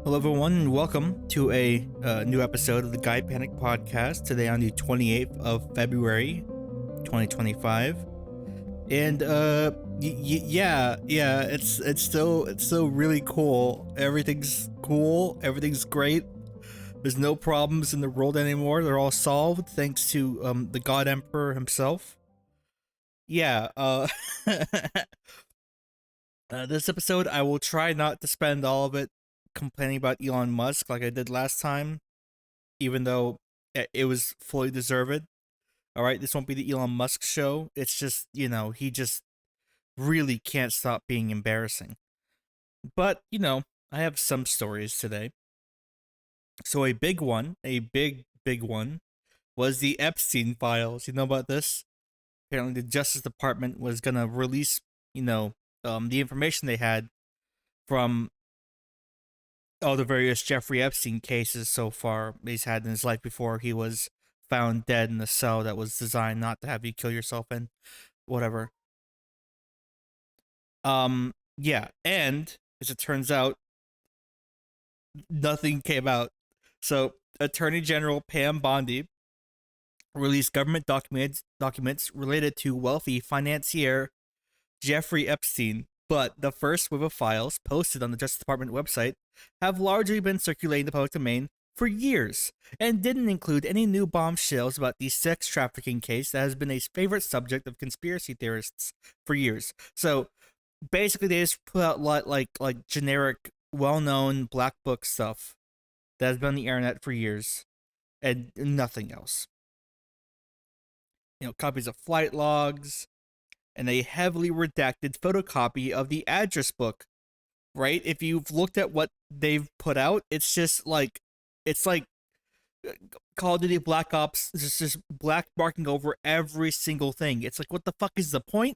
Hello, everyone, and welcome to a new episode of the Guy Panic Podcast. Today on the 28th of February, 2025, and yeah, it's still really cool. Everything's cool. Everything's great. There's no problems in the world anymore. They're all solved thanks to the God Emperor himself. Yeah. This episode, I will try not to spend all of it complaining about Elon Musk like I did last time, even though it was fully deserved. All right, this won't be the Elon Musk show. It's just, he just really can't stop being embarrassing. But, I have some stories today. So a big one, was the Epstein Files. You know about this? Apparently, the Justice Department was gonna release, the information they had from all the various Jeffrey Epstein cases so far he's had in his life before he was found dead in a cell that was designed not to have you kill yourself in. Whatever. Yeah, and as it turns out, nothing came out. So Attorney General Pam Bondi released government documents related to wealthy financier Jeffrey Epstein, but the first wave of files posted on the Justice Department website have largely been circulating in the public domain for years and didn't include any new bombshells about the sex trafficking case that has been a favorite subject of conspiracy theorists for years. So basically, they just put out like generic, well-known black book stuff that has been on the internet for years and nothing else. Copies of flight logs, and a heavily redacted photocopy of the address book. Right? If you've looked at what they've put out, it's just like Call of Duty Black Ops, just black marking over every single thing. It's like, what the fuck is the point?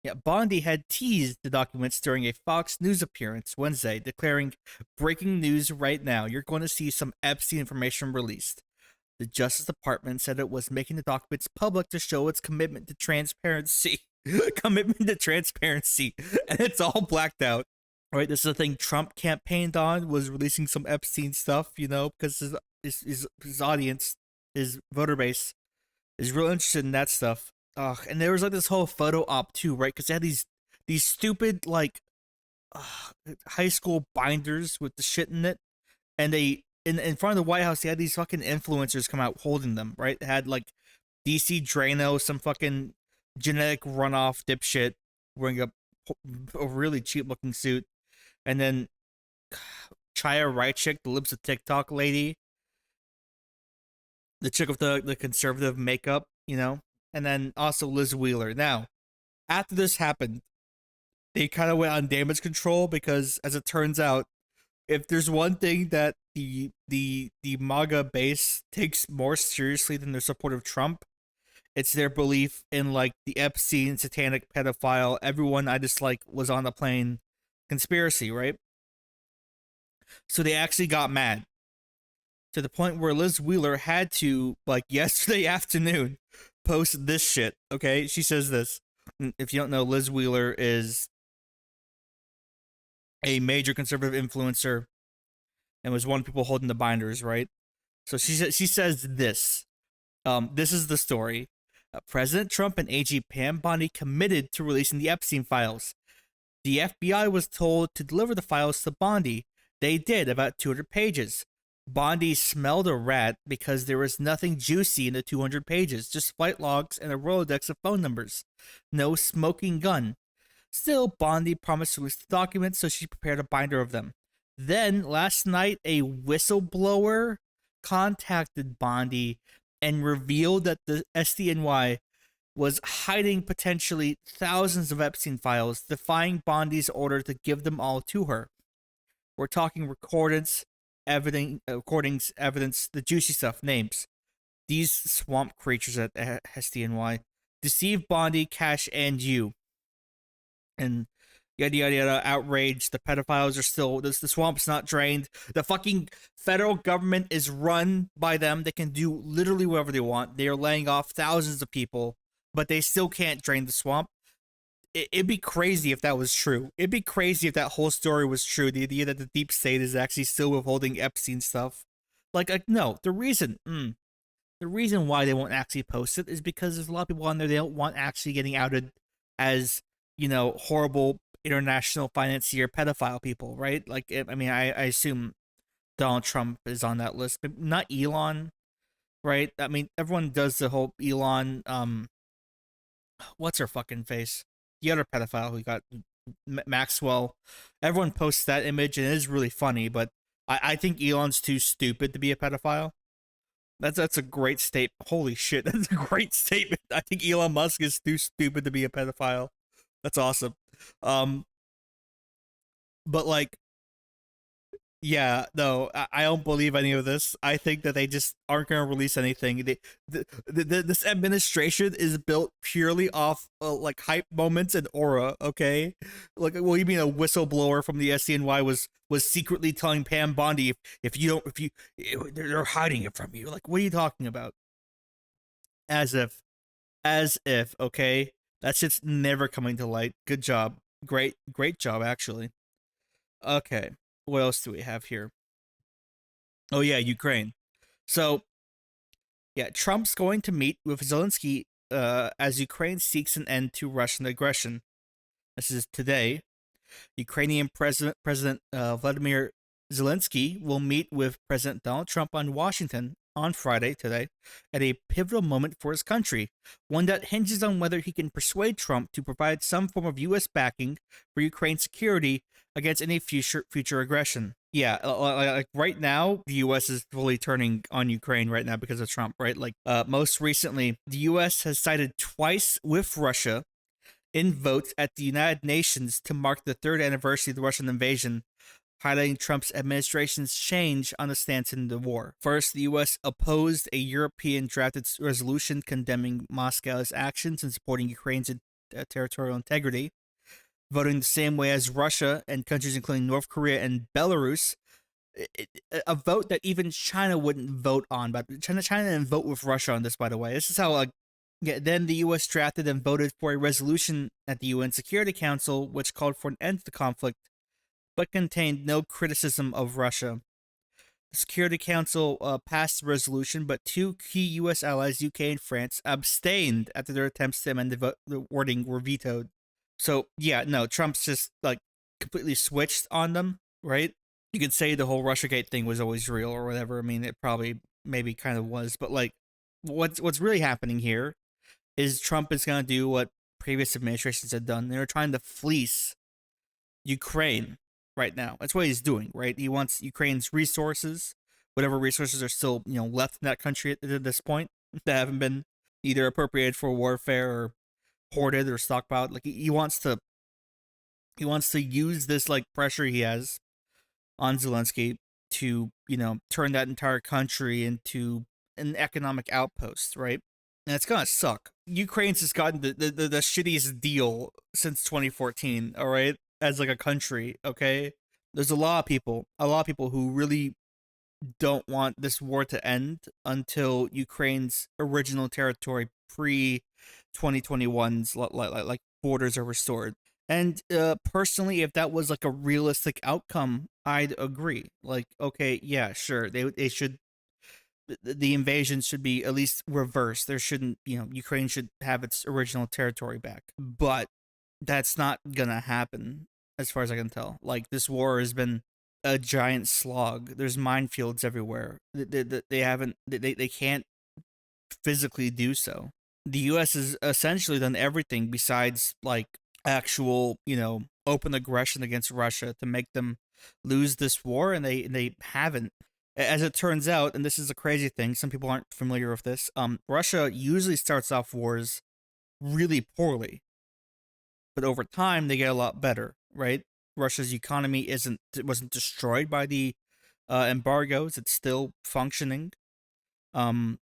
Yeah, Bondi had teased the documents during a Fox News appearance Wednesday, declaring, "Breaking news right now, you're going to see some Epstein information released." The Justice Department said it was making the documents public to show its commitment to transparency. Commitment to transparency. And it's all blacked out. Right, this is the thing Trump campaigned on, was releasing some Epstein stuff, because his audience, his voter base, is real interested in that stuff. And there was like this whole photo op too, right? Because they had these stupid like high school binders with the shit in it, and they in front of the White House they had these fucking influencers come out holding them, right? They had like DC Drano, some fucking genetic runoff dipshit wearing a really cheap looking suit, and then Chaya Raichik, the lips of TikTok lady, the chick with the conservative makeup, and then also Liz Wheeler. Now, after this happened, they kind of went on damage control because, as it turns out, if there's one thing that the MAGA base takes more seriously than their support of Trump, it's their belief in like the Epstein satanic pedophile, everyone I dislike was on the plane conspiracy, right? So they actually got mad to the point where Liz Wheeler had to, like yesterday afternoon, post this shit. Okay, she says this. If you don't know, Liz Wheeler is a major conservative influencer and was one of the people holding the binders, right? So she says this. This is the story. President Trump and AG Pam Bondi committed to releasing the Epstein files. The FBI was told to deliver the files to Bondi. They did, about 200 pages. Bondi smelled a rat because there was nothing juicy in the 200 pages, just flight logs and a Rolodex of phone numbers. No smoking gun. Still, Bondi promised to release the documents, so she prepared a binder of them. Then, last night, a whistleblower contacted Bondi and revealed that the SDNY was hiding potentially thousands of Epstein files, defying Bondi's order to give them all to her. We're talking recordings, evidence, the juicy stuff, names. These swamp creatures at SDNY deceive Bondi, Cash, and you. And yada yada yada, outrage. The pedophiles are still, the swamp's not drained. The fucking federal government is run by them. They can do literally whatever they want. They are laying off thousands of people, but they still can't drain the swamp. it'd be crazy if that was true. It'd be crazy if that whole story was true. The idea that the deep state is actually still withholding Epstein stuff. Like no, the reason why they won't actually post it is because there's a lot of people on there they don't want actually getting outed as horrible international financier pedophile people, right? Like I mean, I assume Donald Trump is on that list, but not Elon, right? I mean, everyone does the whole Elon what's her fucking face? The other pedophile who got Maxwell. Everyone posts that image and it is really funny, but I think Elon's too stupid to be a pedophile. That's a great statement. Holy shit, that's a great statement. I think Elon Musk is too stupid to be a pedophile. That's awesome. Um, but like yeah, no, I don't believe any of this. I think that they just aren't going to release anything. This administration is built purely off like hype moments and aura. Okay, like, well, you mean a whistleblower from the SCNY was secretly telling Pam Bondi if you don't if you they're hiding it from you. Like, what are you talking about? As if, as if. Okay, that shit's never coming to light. Good job, great job, actually. Okay, what else do we have here? Oh yeah, Ukraine. So yeah, Trump's going to meet with Zelensky as Ukraine seeks an end to Russian aggression. This is today. Ukrainian President Vladimir Zelensky will meet with President Donald Trump on Washington on Friday today at a pivotal moment for his country, one that hinges on whether he can persuade Trump to provide some form of U.S. backing for Ukraine's security against any future aggression. Yeah, like right now, the U.S. is fully turning on Ukraine right now because of Trump, right? Like, most recently, the U.S. has sided twice with Russia in votes at the United Nations to mark the third anniversary of the Russian invasion, highlighting Trump's administration's change on the stance in the war. First, the U.S. opposed a European drafted resolution condemning Moscow's actions and supporting Ukraine's territorial integrity, voting the same way as Russia and countries including North Korea and Belarus. A vote that even China wouldn't vote on, but China didn't vote with Russia on this, by the way. This is how, like, yeah, then the U.S. drafted and voted for a resolution at the UN Security Council which called for an end to the conflict, but contained no criticism of Russia. The Security Council passed the resolution, but two key U.S. allies, UK and France, abstained after their attempts to amend the wording were vetoed. So yeah, no, Trump's just like completely switched on them, right? You could say the whole Russiagate thing was always real or whatever. I mean, it probably maybe kind of was, but like, what's really happening here is Trump is going to do what previous administrations had done. They're trying to fleece Ukraine right now. That's what he's doing, right? He wants Ukraine's resources, whatever resources are still left in that country at this point that haven't been either appropriated for warfare or hoarded or stockpiled. Like, he wants to use this like pressure he has on Zelensky to turn that entire country into an economic outpost, right? And it's gonna suck. Ukraine's just gotten the shittiest deal since 2014. All right, as like a country. Okay, there's a lot of people who really don't want this war to end until Ukraine's original territory pre 2021's like borders are restored. And personally, if that was like a realistic outcome, I'd agree. Like, okay, yeah, sure, they should. The invasion should be at least reversed. There shouldn't, Ukraine should have its original territory back. But that's not gonna happen, as far as I can tell. Like, this war has been a giant slog. There's minefields everywhere. They haven't. They can't physically do so. The U.S. has essentially done everything besides like actual, open aggression against Russia to make them lose this war, and they haven't. As it turns out, and this is a crazy thing, some people aren't familiar with this. Russia usually starts off wars really poorly, but over time they get a lot better, right? Russia's economy wasn't destroyed by the embargoes; it's still functioning. Um,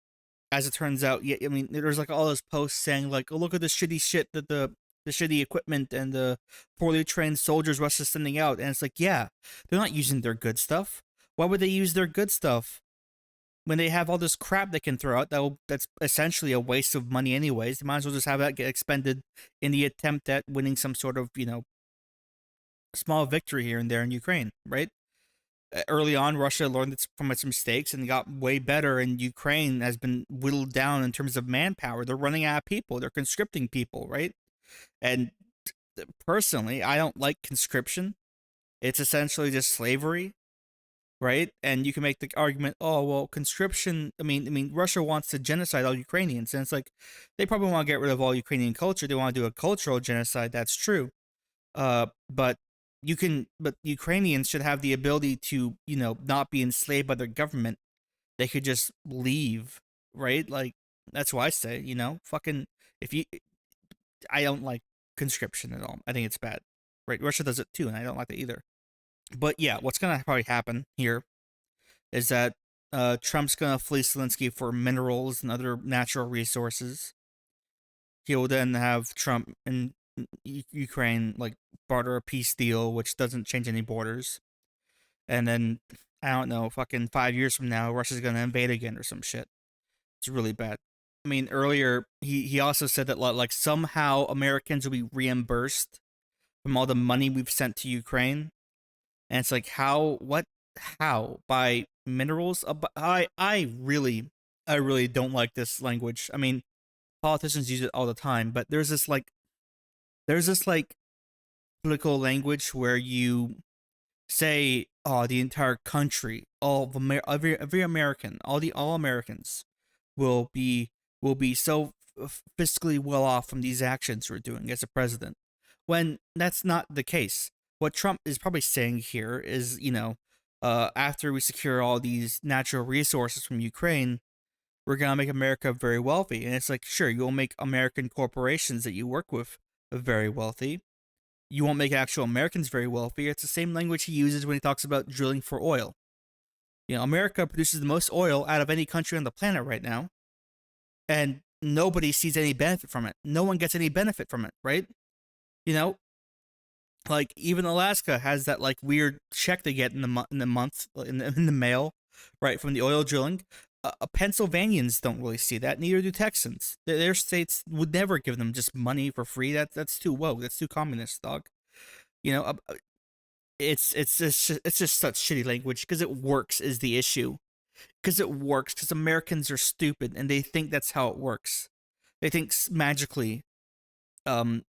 as it turns out, yeah, I mean, there's like all those posts saying like, "Oh, look at the shitty shit that the shitty equipment and the poorly trained soldiers Russia's sending out," and it's like, yeah, they're not using their good stuff. Why would they use their good stuff when they have all this crap they can throw out that's essentially a waste of money anyways. They might as well just have that get expended in the attempt at winning some sort of, small victory here and there in Ukraine, right? Early on, Russia learned from its mistakes and got way better, and Ukraine has been whittled down in terms of manpower. They're running out of people. They're conscripting people, right? And personally, I don't like conscription. It's essentially just slavery, right? And you can make the argument, oh well, conscription. I mean, Russia wants to genocide all Ukrainians, and it's like they probably want to get rid of all Ukrainian culture. They want to do a cultural genocide. That's true. But but Ukrainians should have the ability to, not be enslaved by their government. They could just leave, right? Like that's why I say, fucking if you, I don't like conscription at all. I think it's bad, right? Russia does it too, and I don't like it either. But yeah, what's gonna probably happen here is that Trump's gonna fleece Zelensky for minerals and other natural resources. He will then have Trump and Ukraine like barter a peace deal, which doesn't change any borders. And then I don't know, fucking 5 years from now, Russia's gonna invade again or some shit. It's really bad. I mean, earlier he also said that like somehow Americans will be reimbursed from all the money we've sent to Ukraine, and it's like how by minerals? I really don't like this language. I mean, politicians use it all the time, but there's this like political language where you say, "Oh, the entire country, all of every American, all Americans will be so fiscally well off from these actions we're doing as a president," when that's not the case. What Trump is probably saying here is, after we secure all these natural resources from Ukraine, we're gonna make America very wealthy. And it's like, sure, you'll make American corporations that you work with very wealthy. You won't make actual Americans very wealthy. It's the same language he uses when he talks about drilling for oil. America produces the most oil out of any country on the planet right now, and nobody sees any benefit from it. No one gets any benefit from it, right? You know, like even Alaska has that like weird check they get in the month in the mail, right, from the oil drilling. Pennsylvanians don't really see that. Neither do Texans. Their states would never give them just money for free. That's too woke. That's too communist, dog. You know, it's just such shitty language because it works is the issue. Because it works because Americans are stupid and they think that's how it works. They think magically,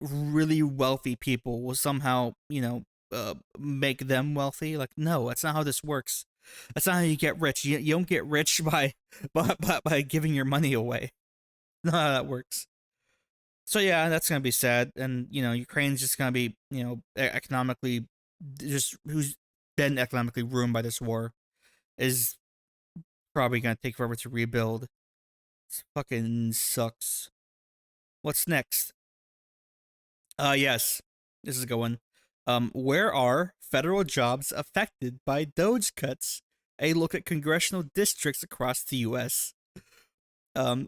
really wealthy people will somehow, make them wealthy. Like, no, that's not how this works. That's not how you get rich. You don't get rich by giving your money away. Not how that works. So yeah, that's gonna be sad, and Ukraine's just gonna be economically just who's been economically ruined by this war is probably gonna take forever to rebuild. It fucking sucks. What's next? Yes, this is a good one. Where are federal jobs affected by DOGE cuts? A look at congressional districts across the U.S.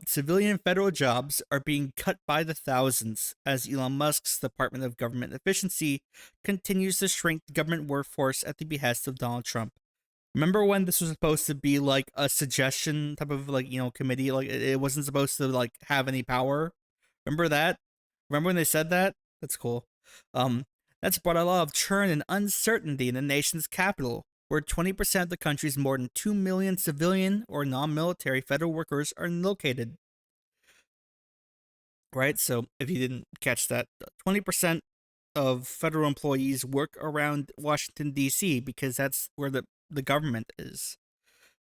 Civilian federal jobs are being cut by the thousands as Elon Musk's Department of Government Efficiency continues to shrink the government workforce at the behest of Donald Trump. Remember when this was supposed to be like a suggestion type of committee? Like it wasn't supposed to like have any power. Remember that? Remember when they said that? That's cool. Um, that's brought a lot of churn and uncertainty in the nation's capital, where 20% of the country's more than 2 million civilian or non-military federal workers are located. Right? So if you didn't catch that, 20% of federal employees work around Washington, D.C. because that's where the government is.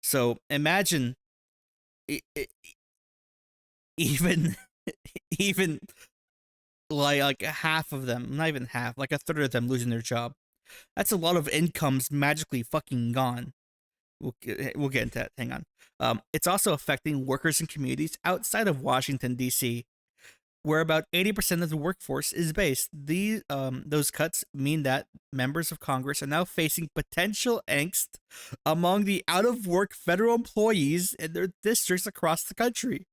So imagine even even like half of them, not even half, like a third of them losing their job. That's a lot of incomes magically fucking gone. We'll get into that. Hang on. It's also affecting workers in communities outside of Washington D.C., where about 80% of the workforce is based. Those cuts mean that members of Congress are now facing potential angst among the out-of-work federal employees in their districts across the country.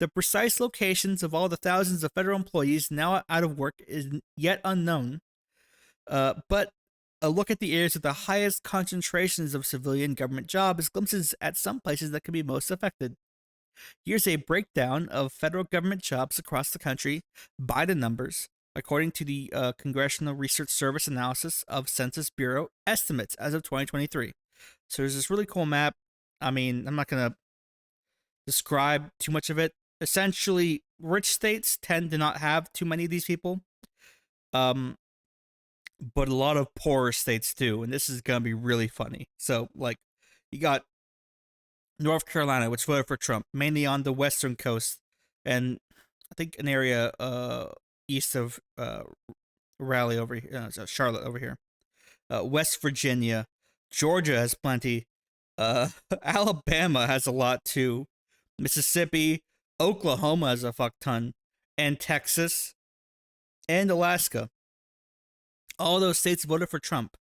The precise locations of all the thousands of federal employees now out of work is yet unknown. But A look at the areas with the highest concentrations of civilian government jobs glimpses at some places that can be most affected. Here's a breakdown of federal government jobs across the country by the numbers, according to the Congressional Research Service analysis of Census Bureau estimates as of 2023. So there's this really cool map. I mean, I'm not going to describe too much of it. Essentially, rich states tend to not have too many of these people, but a lot of poorer states do, and this is going to be really funny. So, like, you got North Carolina, which voted for Trump, mainly on the western coast, and I think an area east of Raleigh over here, Charlotte over here. West Virginia, Georgia has plenty. Alabama has a lot too. Mississippi, Oklahoma has a fuck ton, and Texas and Alaska. All those states voted for Trump,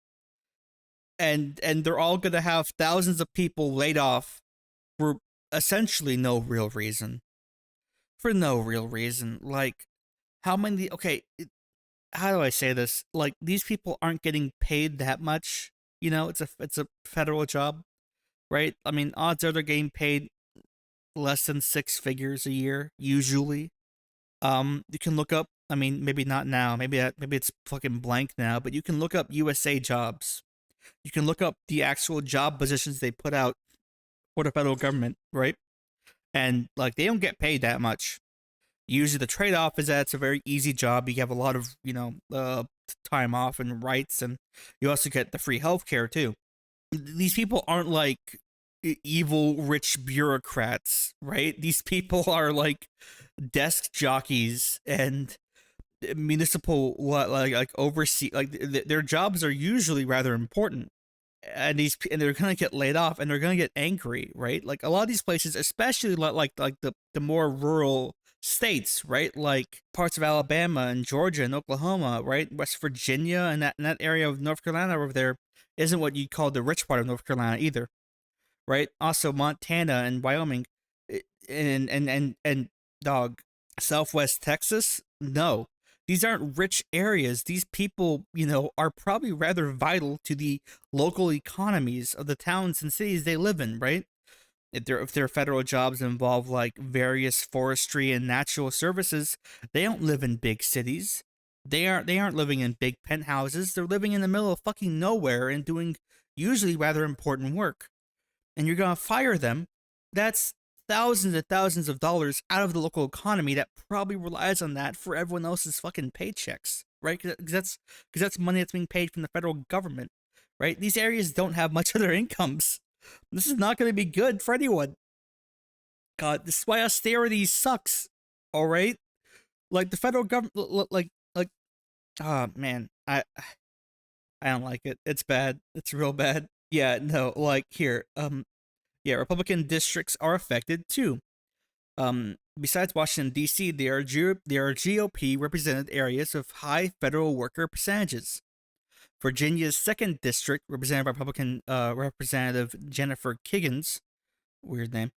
and they're all gonna have thousands of people laid off for essentially no real reason. For no real reason, like how many? Okay, how do I say this? Like these people aren't getting paid that much. You know, it's a federal job, right? I mean, odds are they're getting paid less than six figures a year usually. You can look up. I mean, maybe not now. Maybe it's fucking blank now. But you can look up USA jobs. You can look up the actual job positions they put out for the federal government, right? And like they don't get paid that much. Usually, the trade off is that it's a very easy job. You have a lot of time off and rights, and you also get the free healthcare too. These people aren't like evil rich bureaucrats, right? These people are like desk jockeys and municipal like oversee like their jobs are usually rather important, and they're gonna get laid off and they're gonna get angry, right? Like a lot of these places, especially like the more rural states, right? Like parts of Alabama and Georgia and Oklahoma, right? West Virginia and that area of North Carolina over there isn't what you'd call the rich part of North Carolina either, right? Also Montana and Wyoming, and dog, Southwest Texas. No, these aren't rich areas. These people, are probably rather vital to the local economies of the towns and cities they live in, right? If their federal jobs involve like various forestry and natural services, they don't live in big cities. They aren't living in big penthouses. They're living in the middle of fucking nowhere and doing usually rather important work. And you're gonna fire them. That's thousands and thousands of dollars out of the local economy that probably relies on that for everyone else's fucking paychecks, right? Because that's money that's being paid from the federal government, right? These areas don't have much of their incomes. This is not going to be good for anyone. God, this is why austerity sucks. All right, like the federal government, oh man, I don't like it. It's bad. It's real bad. Yeah, no, like here, yeah, Republican districts are affected too. Besides Washington D.C., there are GOP represented areas of high federal worker percentages. Virginia's second district, represented by Republican Representative Jennifer Kiggins, weird name,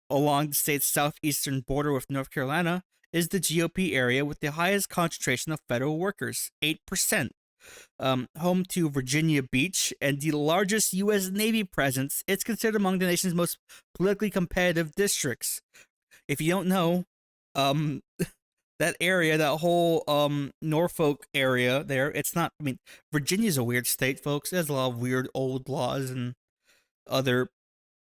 along the state's southeastern border with North Carolina, is the GOP area with the highest concentration of federal workers, 8%. Home to Virginia Beach and the largest U.S. Navy presence, it's considered among the nation's most politically competitive districts. If you don't know, that area, that whole Norfolk area there, it's not. I mean, Virginia's a weird state, folks. It has a lot of weird old laws and other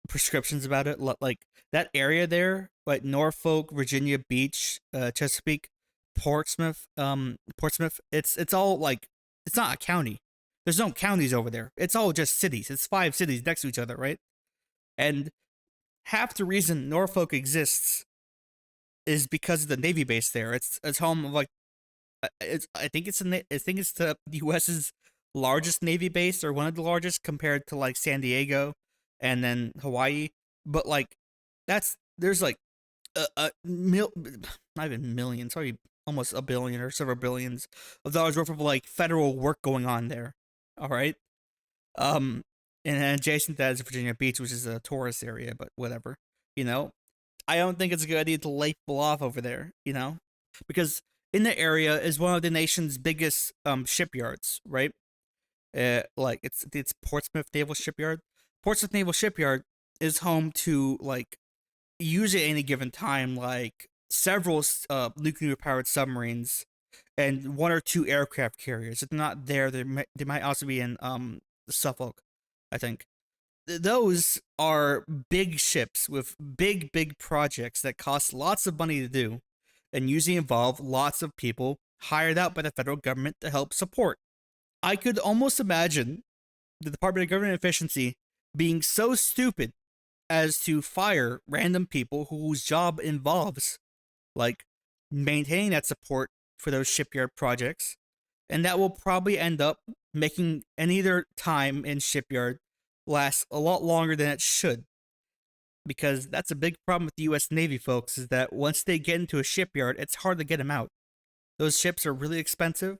prescriptions about it. Like that area there, like Norfolk, Virginia Beach, Chesapeake, Portsmouth. It's all like it's not a county. There's no counties over there. It's all just cities. It's 5 cities next to each other, right? And half the reason Norfolk exists is because of the Navy base there. It's home of like I think it's the U.S.'s largest Navy base or one of the largest compared to like San Diego and then Hawaii. But like there's like not even millions, sorry, almost a billion or several billions of dollars worth of like federal work going on there. All right. Um, and then adjacent to that is Virginia Beach, which is a tourist area, but whatever. You know, I don't think it's a good idea to lay people off over there, because in the area is one of the nation's biggest shipyards, right? Like it's Portsmouth Naval Shipyard. Portsmouth Naval Shipyard is home to like usually at any given time like several nuclear powered submarines and one or two aircraft carriers. If they're not there, they might also be in Suffolk, I think. Those are big ships with big projects that cost lots of money to do and usually involve lots of people hired out by the federal government to help support. I could almost imagine the Department of Government Efficiency being so stupid as to fire random people whose job involves like maintaining that support for those shipyard projects, and that will probably end up making any of their time in shipyard last a lot longer than it should. Because that's a big problem with the U.S. Navy, folks, is that once they get into a shipyard, it's hard to get them out. Those ships are really expensive.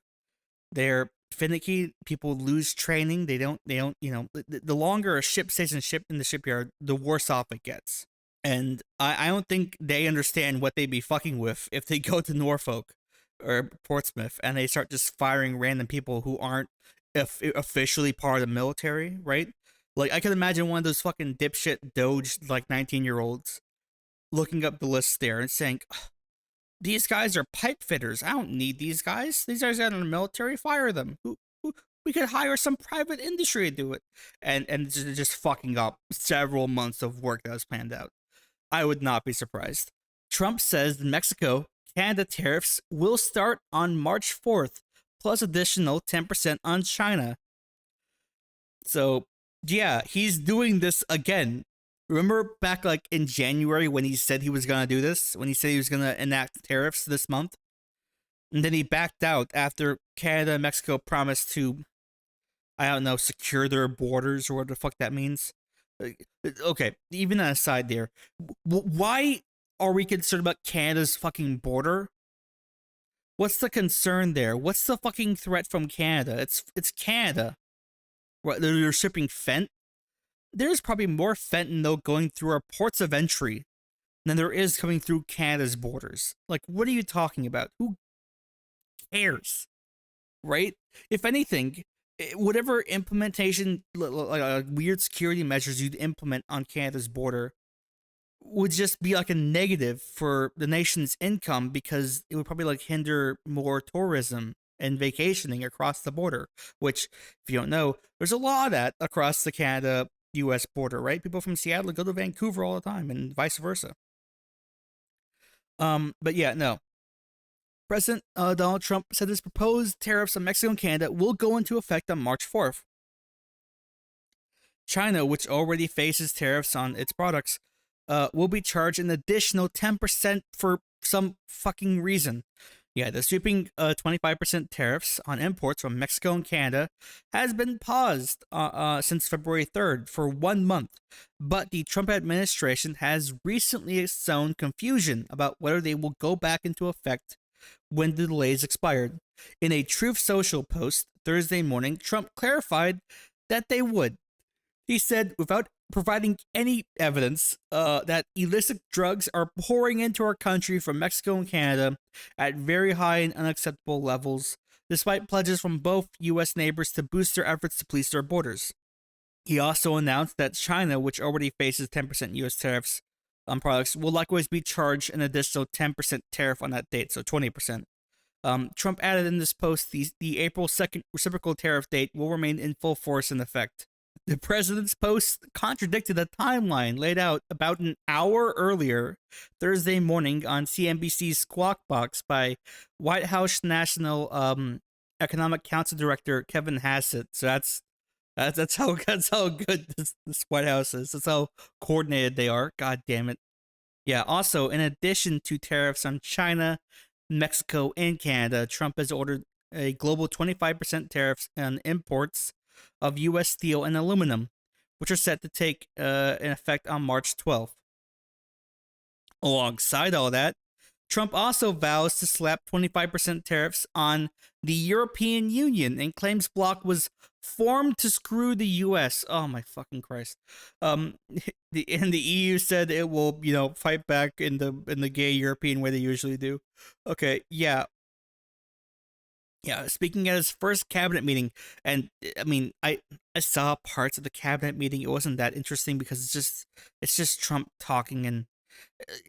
They're finicky. People lose training. They don't. The longer a ship stays in the shipyard, the worse off it gets. And I don't think they understand what they'd be fucking with if they go to Norfolk or Portsmouth and they start just firing random people who aren't officially part of the military, right? Like, I can imagine one of those fucking dipshit DOGE, like, 19-year-olds looking up the list there and saying, these guys are pipe fitters. I don't need these guys. These guys are in the military. Fire them. We could hire some private industry to do it. And just fucking up several months of work that was planned out. I would not be surprised. Trump says the Mexico Canada tariffs will start on March 4th, plus additional 10% on China. So, yeah, he's doing this again. Remember back like in January when he said he was going to do this? When he said he was going to enact tariffs this month? And then he backed out after Canada and Mexico promised to, I don't know, secure their borders or what the fuck that means. Okay, even aside there, why are we concerned about Canada's fucking border? What's the concern there? What's the fucking threat from Canada? It's Canada. What, they're shipping fent? There's probably more fentanyl going through our ports of entry than there is coming through Canada's borders. Like, what are you talking about? Who cares? Right? If anything, whatever implementation, like weird security measures you'd implement on Canada's border would just be like a negative for the nation's income because it would probably like hinder more tourism and vacationing across the border, which, if you don't know, there's a lot of that across the Canada US border, right? People from Seattle go to Vancouver all the time and vice versa. But yeah, no. President Donald Trump said his proposed tariffs on Mexico and Canada will go into effect on March 4th. China, which already faces tariffs on its products, will be charged an additional 10% for some fucking reason. Yeah, the sweeping 25% tariffs on imports from Mexico and Canada has been paused since February 3rd for 1 month, but the Trump administration has recently sown confusion about whether they will go back into effect when the delays expired. In a Truth Social post Thursday morning, Trump clarified that they would. He said, without providing any evidence, that illicit drugs are pouring into our country from Mexico and Canada at very high and unacceptable levels, despite pledges from both U.S. neighbors to boost their efforts to police their borders. He also announced that China, which already faces 10% U.S. tariffs on products, will likewise be charged an additional 10% tariff on that date, so 20%. Trump added in this post the April 2nd reciprocal tariff date will remain in full force in effect. The president's post contradicted the timeline laid out about an hour earlier, Thursday morning, on CNBC's Squawk Box by White House National Economic Council Director Kevin Hassett. So that's how good this White House is. That's how coordinated they are. God damn it. Yeah. Also, in addition to tariffs on China, Mexico, and Canada, Trump has ordered a global 25% tariffs on imports of U.S. steel and aluminum, which are set to take in effect on March 12th. Alongside all that, Trump also vows to slap 25% tariffs on the European Union and claims bloc was formed to screw the U.S. Oh my fucking Christ! The EU said it will, fight back in the gay European way they usually do. Okay, yeah. Yeah, speaking at his first cabinet meeting, and I mean, I saw parts of the cabinet meeting. It wasn't that interesting because it's just Trump talking, and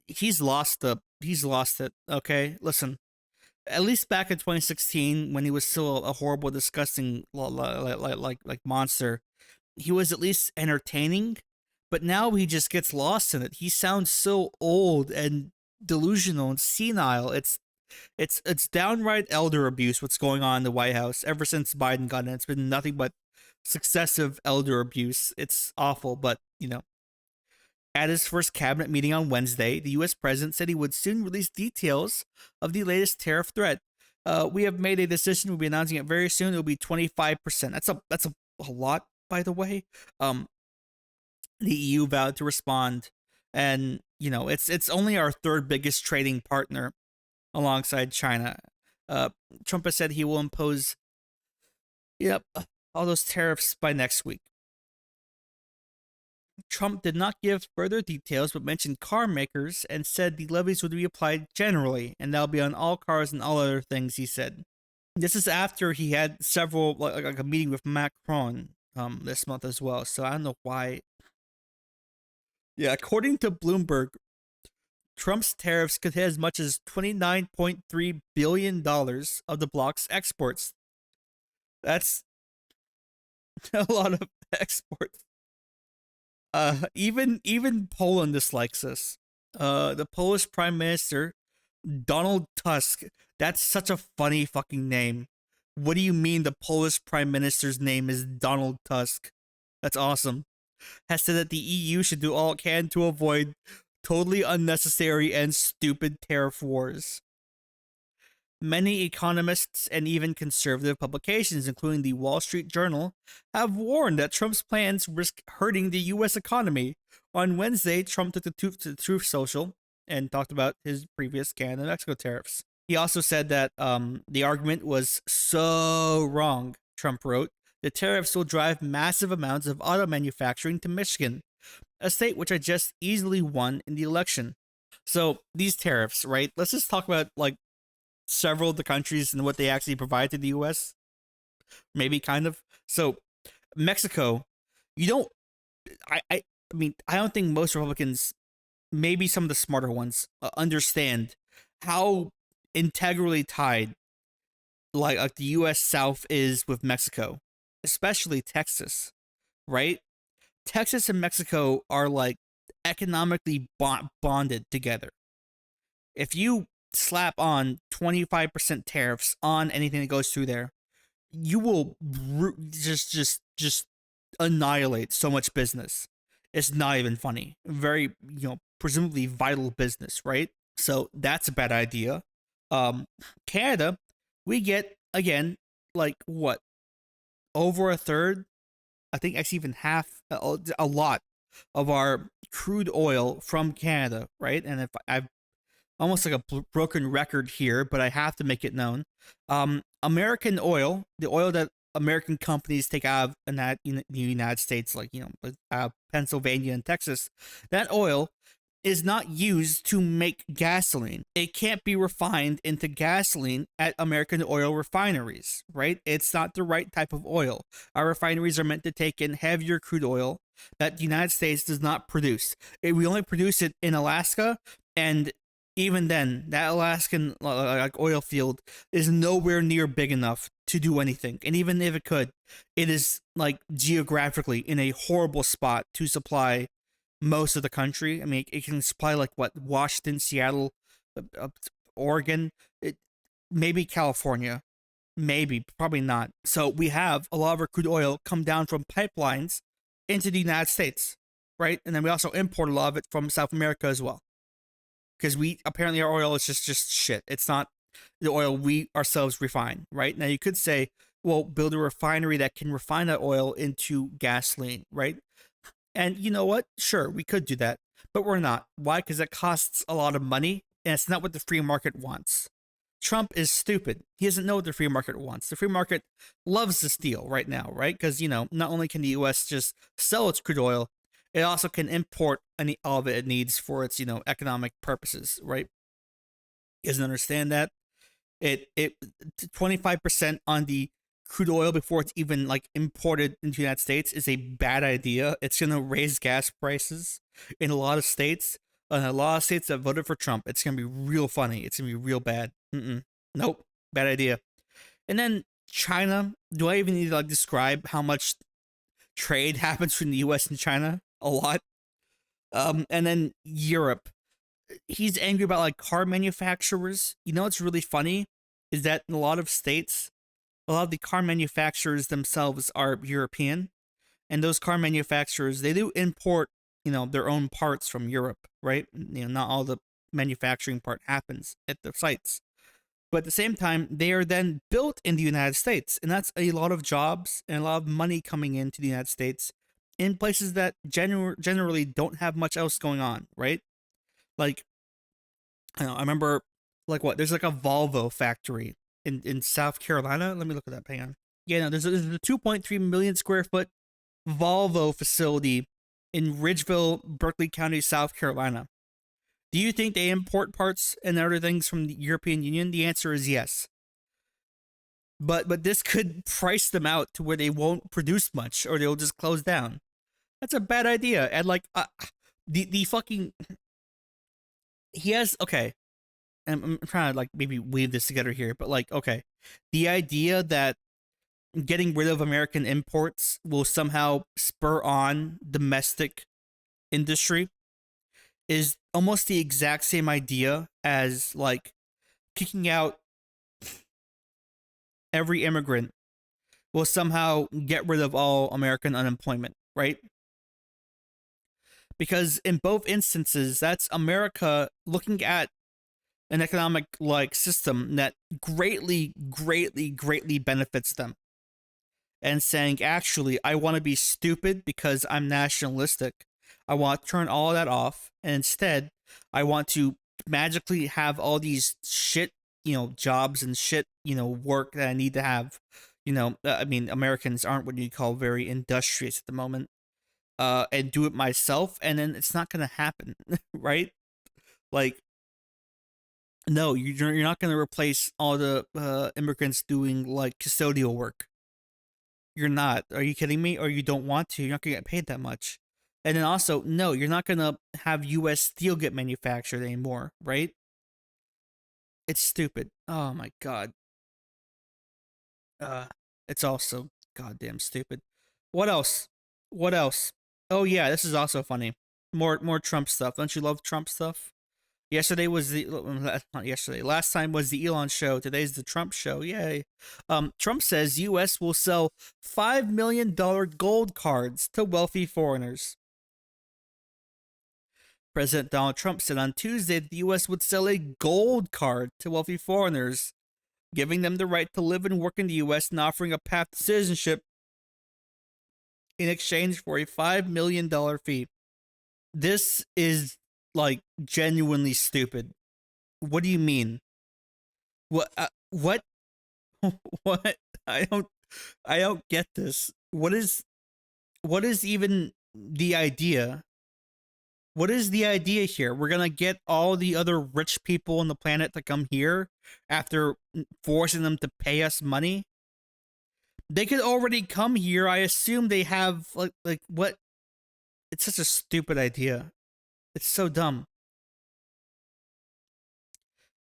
he's lost it. Okay, listen, at least back in 2016 when he was still a horrible, disgusting like monster, he was at least entertaining. But now he just gets lost in it. He sounds so old and delusional and senile. It's downright elder abuse what's going on in the White House ever since Biden got in. It's been nothing but successive elder abuse. It's awful, but at his first cabinet meeting on Wednesday, the U.S. president said he would soon release details of the latest tariff threat. We have made a decision. We'll be announcing it very soon. It'll be 25%. That's a lot, by the way. Um, the EU vowed to respond, and it's only our third biggest trading partner alongside China. Uh, Trump has said he will impose, yep, all those tariffs by next week. Trump did not give further details but mentioned car makers and said the levies would be applied generally, and that'll be on all cars and all other things, he said. This is after he had several, like a meeting with Macron this month as well, so I don't know why. Yeah, according to Bloomberg, Trump's tariffs could hit as much as $29.3 billion of the bloc's exports. That's a lot of exports. Even Poland dislikes us. The Polish Prime Minister Donald Tusk. That's such a funny fucking name. What do you mean the Polish Prime Minister's name is Donald Tusk? That's awesome. Has said that the EU should do all it can to avoid totally unnecessary and stupid tariff wars. Many economists and even conservative publications, including the Wall Street Journal, have warned that Trump's plans risk hurting the U.S. economy. On Wednesday, Trump took to Truth Social and talked about his previous Canada and Mexico tariffs. He also said that the argument was so wrong, Trump wrote. The tariffs will drive massive amounts of auto manufacturing to Michigan, a state which I just easily won in the election. So these tariffs, right? Let's just talk about like several of the countries and what they actually provide to the U.S. Maybe kind of. So Mexico, you don't. I mean, I don't think most Republicans, maybe some of the smarter ones, understand how integrally tied like the U.S. South is with Mexico, especially Texas, right? Texas and Mexico are like economically bonded together. If you slap on 25% tariffs on anything that goes through there, you will just annihilate so much business. It's not even funny. Very, presumably vital business, right? So that's a bad idea. Canada, we get again like what, over a third, I think actually even half, a lot of our crude oil from Canada, right? And if I've almost like a broken record here, but I have to make it known. American oil, the oil that American companies take out of the United States, like Pennsylvania and Texas, that oil is not used to make gasoline. It can't be refined into gasoline at American oil refineries, right? It's not the right type of oil. Our refineries are meant to take in heavier crude oil that the United States does not produce. We only produce it in Alaska, and even then, that Alaskan oil field is nowhere near big enough to do anything. And even if it could, it is like geographically in a horrible spot to supply most of the country. I mean, it can supply like what, Washington, Seattle, Oregon, maybe California, maybe, probably not. So we have a lot of our crude oil come down from pipelines into the United States, right? And then we also import a lot of it from South America as well, because we apparently our oil is just shit. It's not the oil we ourselves refine, right? Now you could say, well, build a refinery that can refine that oil into gasoline, right? And you know what? Sure, we could do that, but we're not. Why? Because it costs a lot of money, and it's not what the free market wants. Trump is stupid. He doesn't know what the free market wants. The free market loves to steal right now, right? Because, not only can the U.S. just sell its crude oil, it also can import all of it needs for its, economic purposes, right? He doesn't understand that. It 25% on the crude oil before it's even like imported into the United States is a bad idea. It's gonna raise gas prices in a lot of states. A lot of states that voted for Trump. It's gonna be real funny. It's gonna be real bad. Nope, bad idea. And then China. Do I even need to like describe how much trade happens between the U.S. and China? A lot. And then Europe. He's angry about like car manufacturers. You know what's really funny is that in a lot of states, a lot of the car manufacturers themselves are European, and those car manufacturers they do import their own parts from Europe, right? Not all the manufacturing part happens at the sites, but at the same time they are then built in the United States, and that's a lot of jobs and a lot of money coming into the United States in places that generally don't have much else going on, right? Like I remember there's like a Volvo factory in South Carolina. Let me look at that. Hang on. Yeah, no, there's a 2.3 million square foot Volvo facility in Ridgeville, Berkeley County, South Carolina. Do you think they import parts and other things from the European Union? The answer is yes. But this could price them out to where they won't produce much or they'll just close down. That's a bad idea. And the fucking he has okay. I'm trying to like maybe weave this together here, but like okay, the idea that getting rid of American imports will somehow spur on domestic industry is almost the exact same idea as like kicking out every immigrant will somehow get rid of all American unemployment, right? Because in both instances, that's America looking at an economic like system that greatly, greatly, greatly benefits them and saying, actually, I want to be stupid because I'm nationalistic. I want to turn all of that off. And instead, I want to magically have all these shit, jobs and shit, work that I need to have. I mean, Americans aren't what you call very industrious at the moment. And do it myself. And then it's not going to happen, right? Like, no, you're not going to replace all the immigrants doing like custodial work. You're not. Are you kidding me? Or you don't want to? You're not going to get paid that much. And then also, no, you're not going to have U.S. steel get manufactured anymore, right? It's stupid. Oh my god. It's also goddamn stupid. What else? What else? Oh yeah, this is also funny. More Trump stuff. Don't you love Trump stuff? Yesterday was the not yesterday. Last time was the Elon show. Today's the Trump show. Yay! Trump says U.S. will sell $5 million gold cards to wealthy foreigners. President Donald Trump said on Tuesday that the U.S. would sell a gold card to wealthy foreigners, giving them the right to live and work in the U.S. and offering a path to citizenship in exchange for a $5 million fee. This is like genuinely stupid. What do you mean? What? What? What? I don't get this. What is even the idea? What is the idea here? We're gonna get all the other rich people on the planet to come here after forcing them to pay us money? They could already come here. I assume they have like what? It's such a stupid idea. It's so dumb.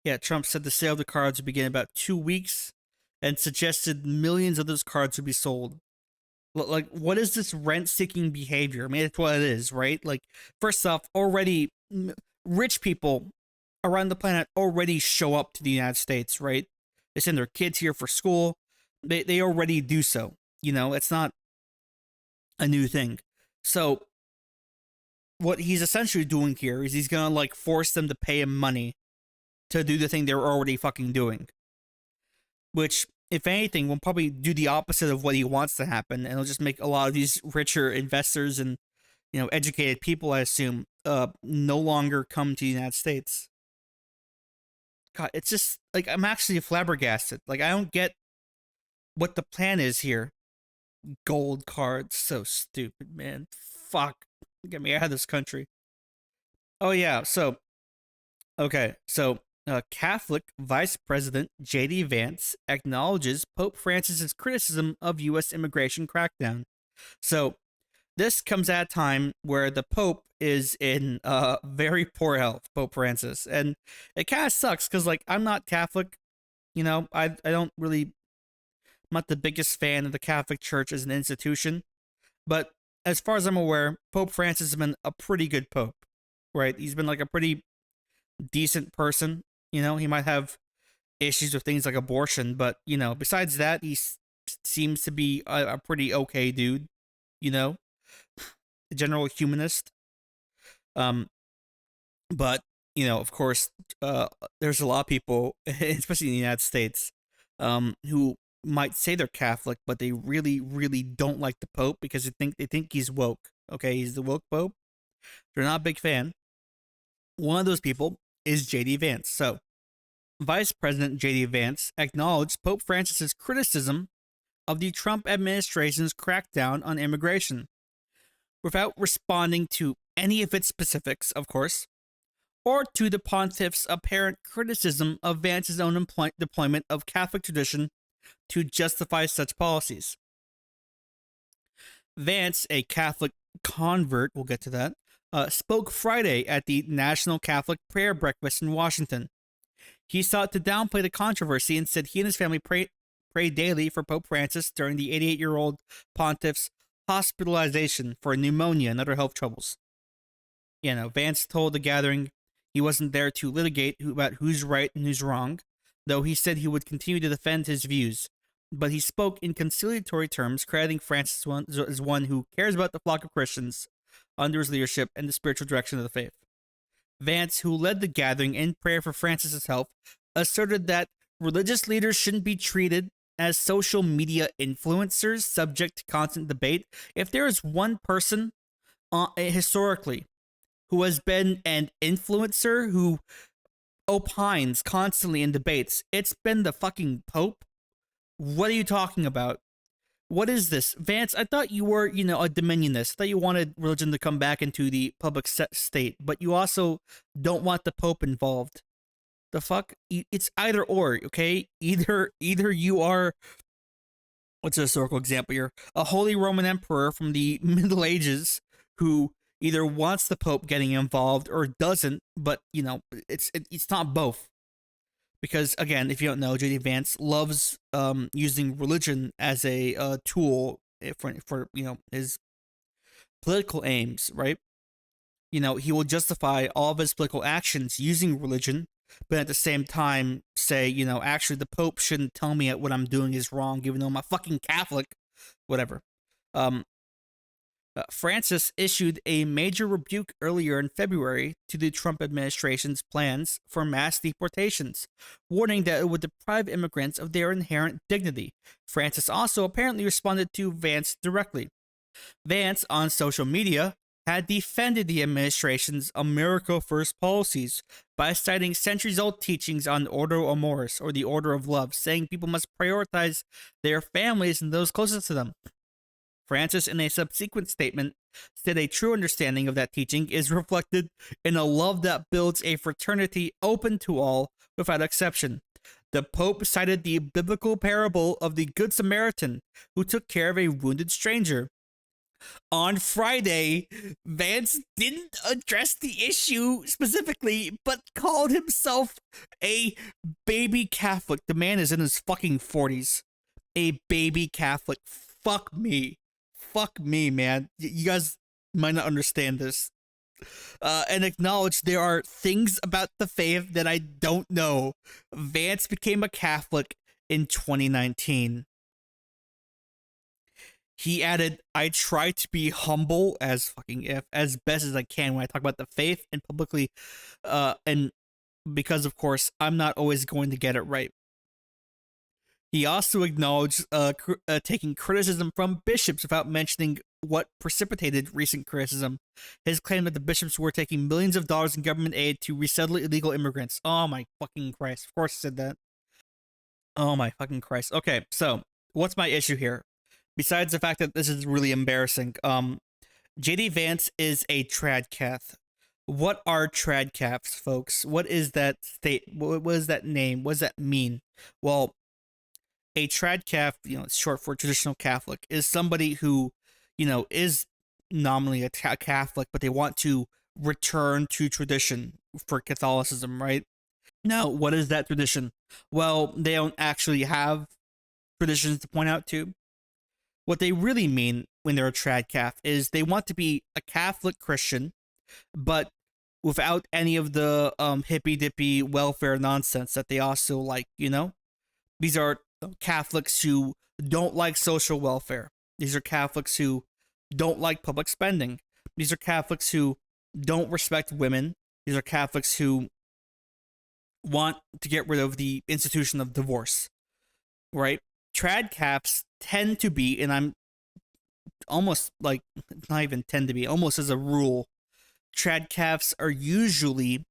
Yeah, Trump said the sale of the cards would begin in about 2 weeks and suggested millions of those cards would be sold. Like, what is this rent-seeking behavior? I mean, that's what it is, right? Like, first off, already rich people around the planet already show up to the United States, right? They send their kids here for school. They already do so. It's not a new thing. So, what he's essentially doing here is he's gonna like force them to pay him money to do the thing they're already fucking doing. Which, if anything, will probably do the opposite of what he wants to happen, and it'll just make a lot of these richer investors and educated people, I assume, no longer come to the United States. God, it's just like I'm actually flabbergasted. Like I don't get what the plan is here. Gold cards, so stupid, man. Fuck, get me out of this country. Oh yeah, so okay, so Catholic Vice President J.D. Vance acknowledges Pope Francis's criticism of U.S. immigration crackdown. So this comes at a time where the Pope is in very poor health, Pope Francis, and it kind of sucks because like I'm not Catholic, I don't really, I'm not the biggest fan of the Catholic Church as an institution, but as far as I'm aware, Pope Francis has been a pretty good Pope, right? He's been like a pretty decent person. He might have issues with things like abortion, but besides that, seems to be a pretty okay dude. You know, a general humanist. Um, but of course, there's a lot of people, especially in the United States, who might say they're Catholic, but they really, really don't like the Pope because they think he's woke. Okay, he's the woke Pope. They're not a big fan. One of those people is J.D. Vance. So, Vice President J.D. Vance acknowledged Pope Francis's criticism of the Trump administration's crackdown on immigration, without responding to any of its specifics, of course, or to the pontiff's apparent criticism of Vance's own deployment of Catholic tradition to justify such policies. Vance, a Catholic convert, we'll get to that, spoke Friday at the National Catholic Prayer Breakfast in Washington. He sought to downplay the controversy and said he and his family pray daily for Pope Francis during the 88-year-old pontiff's hospitalization for pneumonia and other health troubles. Vance told the gathering he wasn't there to litigate about who's right and who's wrong, though he said he would continue to defend his views. But he spoke in conciliatory terms, crediting Francis as one who cares about the flock of Christians under his leadership and the spiritual direction of the faith. Vance, who led the gathering in prayer for Francis's health, asserted that religious leaders shouldn't be treated as social media influencers subject to constant debate. If there is one person historically who has been an influencer who opines constantly in debates, it's been the fucking Pope. What are you talking about? What is this? Vance, I thought you were, a dominionist. I thought you wanted religion to come back into the public state, but you also don't want the Pope involved. The fuck? It's either or, okay? Either you are, what's a historical example here? A Holy Roman Emperor from the Middle Ages who either wants the Pope getting involved or doesn't, but, it's not both. Because, again, if you don't know, J.D. Vance loves using religion as a tool for his political aims, right? He will justify all of his political actions using religion, but at the same time say, actually the Pope shouldn't tell me what I'm doing is wrong, even though I'm a fucking Catholic, whatever. Francis issued a major rebuke earlier in February to the Trump administration's plans for mass deportations, warning that it would deprive immigrants of their inherent dignity. Francis also apparently responded to Vance directly. Vance, on social media, had defended the administration's America First policies by citing centuries-old teachings on Ordo Amoris, or the Order of Love, saying people must prioritize their families and those closest to them. Francis, in a subsequent statement, said a true understanding of that teaching is reflected in a love that builds a fraternity open to all without exception. The Pope cited the biblical parable of the Good Samaritan who took care of a wounded stranger. On Friday, Vance didn't address the issue specifically, but called himself a baby Catholic. The man is in his fucking 40s. A baby Catholic. Fuck me. Fuck me, man. You guys might not understand this. And acknowledge there are things about the faith that I don't know. Vance became a Catholic in 2019. He added, I try to be humble as best as I can when I talk about the faith and publicly, and because, of course, I'm not always going to get it right. He also acknowledged taking criticism from bishops without mentioning what precipitated recent criticism. His claim that the bishops were taking millions of dollars in government aid to resettle illegal immigrants. Oh my fucking Christ. Of course he said that. Oh my fucking Christ. Okay, so what's my issue here? Besides the fact that this is really embarrassing, J.D. Vance is a trad cath. What are trad caths, folks? What is that state? What is that name? What does that mean? Well, a trad cath, it's short for traditional Catholic, is somebody who, is nominally a Catholic, but they want to return to tradition for Catholicism, right? Now, what is that tradition? Well, they don't actually have traditions to point out to. What they really mean when they're a trad cath is they want to be a Catholic Christian, but without any of the hippy dippy welfare nonsense that they also like. These are Catholics who don't like social welfare. These are Catholics who don't like public spending. These are Catholics who don't respect women. These are Catholics who want to get rid of the institution of divorce, right? Trad caths tend to be, and I'm almost like, not even tend to be, almost as a rule, trad caths are usually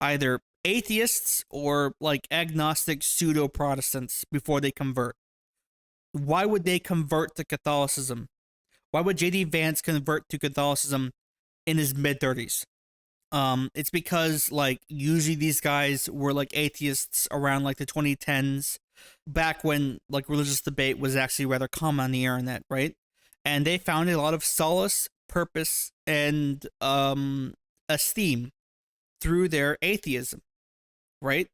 either atheists or like agnostic pseudo Protestants before they convert. Why would they convert to Catholicism? Why would JD Vance convert to Catholicism in his mid 30s? It's because like usually these guys were like atheists around like the 2010s, back when like religious debate was actually rather common on the internet, right? And they found a lot of solace, purpose, and esteem through their atheism, right?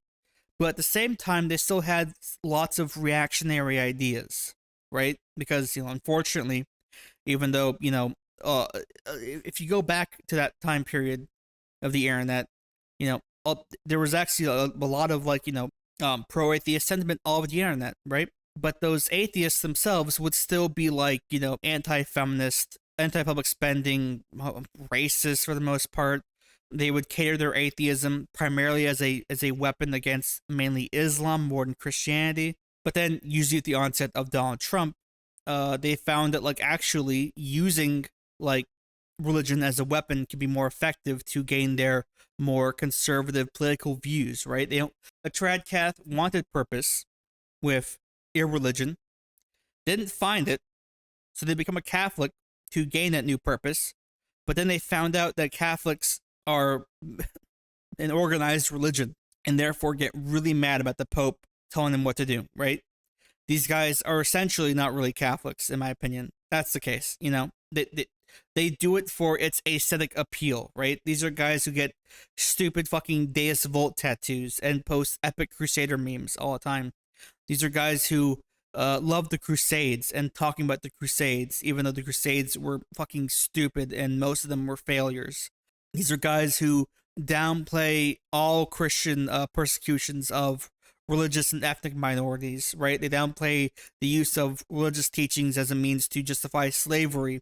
But at the same time, they still had lots of reactionary ideas, right? Because unfortunately, even though if you go back to that time period of the internet, there was actually a lot of like pro atheist sentiment all over the internet, right? But those atheists themselves would still be like anti feminist, anti public spending, racist for the most part. They would cater their atheism primarily as a weapon against mainly Islam more than Christianity. But then, usually at the onset of Donald Trump, they found that like actually using like religion as a weapon can be more effective to gain their more conservative political views. Right? They don't. A trad cath wanted purpose with irreligion, didn't find it, so they become a Catholic to gain that new purpose. But then they found out that Catholics are an organized religion and therefore get really mad about the Pope telling them what to do, right? These guys are essentially not really Catholics, in my opinion. That's the case, they do it for its aesthetic appeal, right? These are guys who get stupid fucking Deus Vult tattoos and post epic Crusader memes all the time. These are guys who love the Crusades and talking about the Crusades, even though the Crusades were fucking stupid and most of them were failures. These are guys who downplay all Christian persecutions of religious and ethnic minorities, right? They downplay the use of religious teachings as a means to justify slavery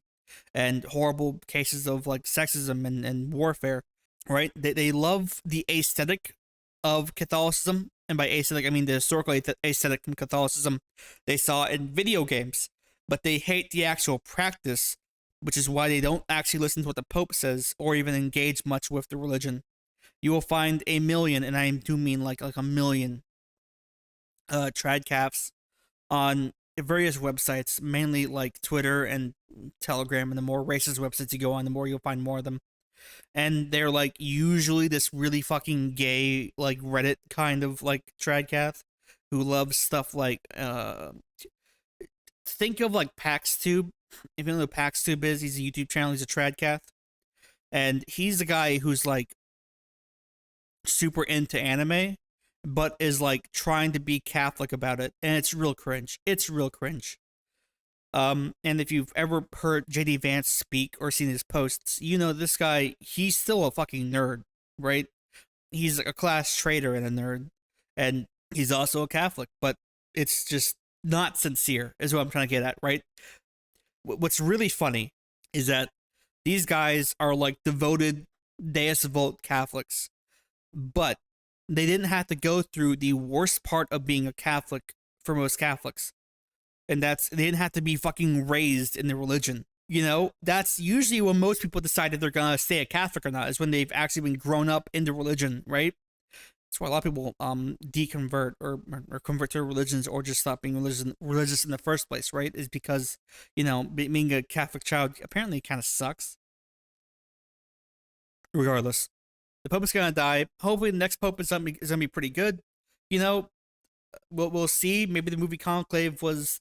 and horrible cases of like sexism and warfare, right? They love the aesthetic of Catholicism. And by aesthetic, I mean the historical aesthetic from Catholicism they saw in video games, but they hate the actual practice, which is why they don't actually listen to what the Pope says or even engage much with the religion. You will find a million, and I do mean like a million, trad caths on various websites, mainly like Twitter and Telegram, and the more racist websites you go on, the more you'll find more of them. And they're like usually this really fucking gay, like Reddit kind of like trad cath who loves stuff like think of like PaxTube. If you know who PaxTube is, he's a YouTube channel. He's a trad cath, and he's a guy who's like super into anime, but is like trying to be Catholic about it, and it's real cringe. It's real cringe. And if you've ever heard JD Vance speak or seen his posts, this guy, he's still a fucking nerd, right? He's a class traitor and a nerd, and he's also a Catholic, but it's just not sincere, is what I'm trying to get at, right? What's really funny is that these guys are like devoted Deus Vult Catholics, but they didn't have to go through the worst part of being a Catholic for most Catholics. And that's, they didn't have to be fucking raised in the religion. That's usually when most people decide if they're gonna stay a Catholic or not, is when they've actually been grown up in the religion, right? That's why a lot of people deconvert or convert to religions or just stop being religious in the first place, right? Is because, being a Catholic child apparently kind of sucks. Regardless, the Pope is gonna die. Hopefully, the next Pope is gonna be pretty good. You know, we'll see. Maybe the movie Conclave was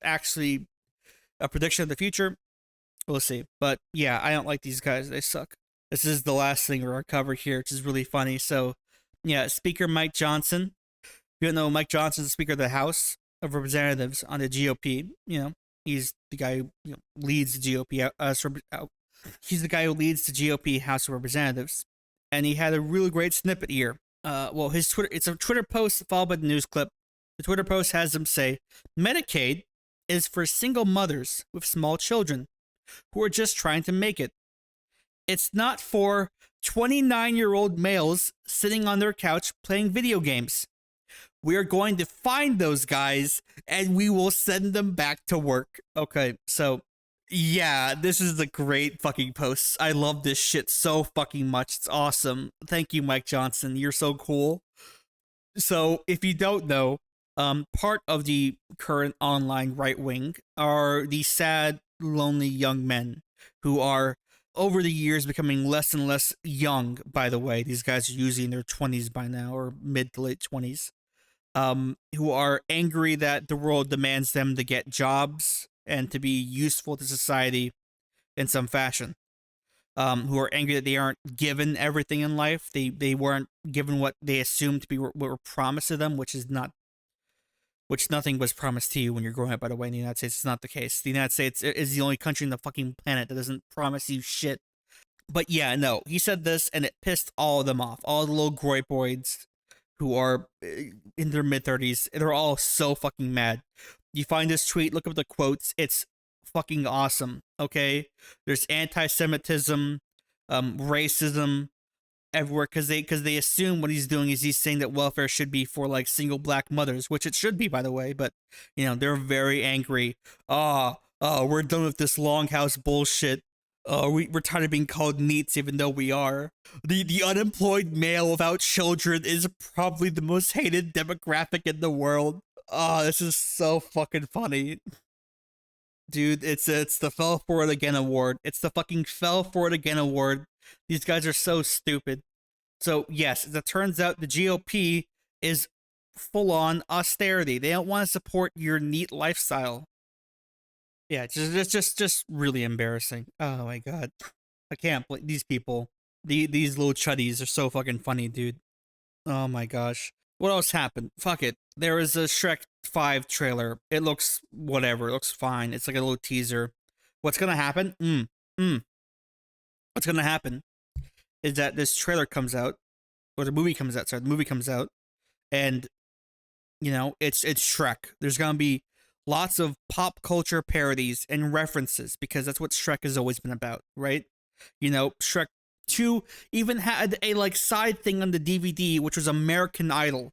actually a prediction of the future. We'll see. But yeah, I don't like these guys. They suck. This is the last thing we're gonna cover here, which is really funny. So, yeah, Speaker Mike Johnson. You don't know Mike Johnson is the Speaker of the House of Representatives on the GOP. You know, he's the guy who leads the GOP. He's the guy who leads the GOP House of Representatives, and he had a really great snippet here. Well, his Twitter, it's a Twitter post followed by the news clip. The Twitter post has him say, Medicaid is for single mothers with small children who are just trying to make it. It's not for 29-year-old males sitting on their couch playing video games. We are going to find those guys and we will send them back to work. Okay, so yeah, this is a great fucking post. I love this shit so fucking much. It's awesome. Thank you, Mike Johnson. You're so cool. So if you don't know, part of the current online right wing are the sad, lonely young men who are over the years becoming less and less young. By the way, these guys are usually in their 20s by now, or mid to late 20s, who are angry that the world demands them to get jobs and to be useful to society in some fashion. Who are angry that they aren't given everything in life. They weren't given what they assumed to be what were promised to them, which nothing was promised to you when you're growing up, by the way. In the United States, it's not the case. The United States is the only country in the fucking planet that doesn't promise you shit. But yeah, no, he said this and it pissed all of them off. All the little groipoids who are in their mid-30s, they're all so fucking mad. You find this tweet, look up the quotes, it's fucking awesome, okay? There's anti-Semitism, racism everywhere, because they assume what he's doing is he's saying that welfare should be for like single black mothers, which it should be, by the way, but they're very angry. We're done with this longhouse bullshit. We're tired of being called neats, even though we are. The unemployed male without children is probably the most hated demographic in the world. This is so fucking funny. Dude, it's the Fell For It Again award. It's the fucking Fell For It Again award. These guys are so stupid. So, yes, as it turns out, the GOP is full-on austerity. They don't want to support your neat lifestyle. Yeah, just really embarrassing. Oh my god. I can't believe these people. These little chuddies are so fucking funny, dude. Oh my gosh. What else happened? Fuck it. There is a Shrek 5 trailer. It looks whatever. It looks fine. It's like a little teaser. What's gonna happen? What's gonna happen is that this trailer comes out, or the movie comes out. Sorry, the movie comes out, and it's Shrek. There's gonna be lots of pop culture parodies and references because that's what Shrek has always been about, right? Shrek 2 even had a like side thing on the DVD, which was American Idol,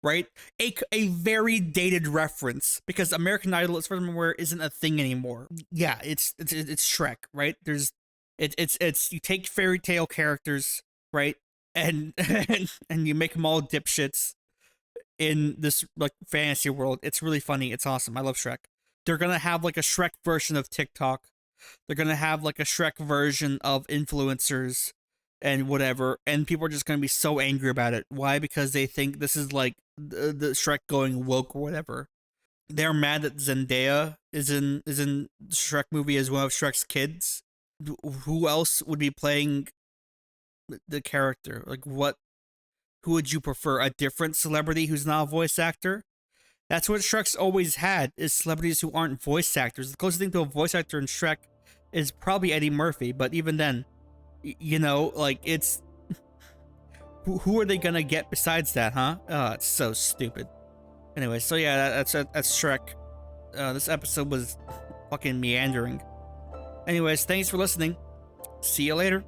right? A very dated reference because American Idol, as far as I'm aware, isn't a thing anymore. Yeah, it's Shrek, right? It's you take fairy tale characters, right, and and you make them all dipshits in this like fantasy world. It's really funny. It's awesome. I love Shrek. They're gonna have like a Shrek version of TikTok. They're gonna have like a Shrek version of influencers and whatever, and people are just gonna be so angry about it. Why? Because they think this is like the Shrek going woke or whatever. They're mad that Zendaya is in the Shrek movie as one of Shrek's kids. Who else would be playing the character? Like what? Who would you prefer? A different celebrity who's not a voice actor? That's what Shrek's always had, is celebrities who aren't voice actors. The closest thing to a voice actor in Shrek is probably Eddie Murphy, but even then, like it's... who are they gonna get besides that, huh? Oh, it's so stupid. Anyway, so yeah, that's Shrek. This episode was fucking meandering. Anyways, thanks for listening. See you later.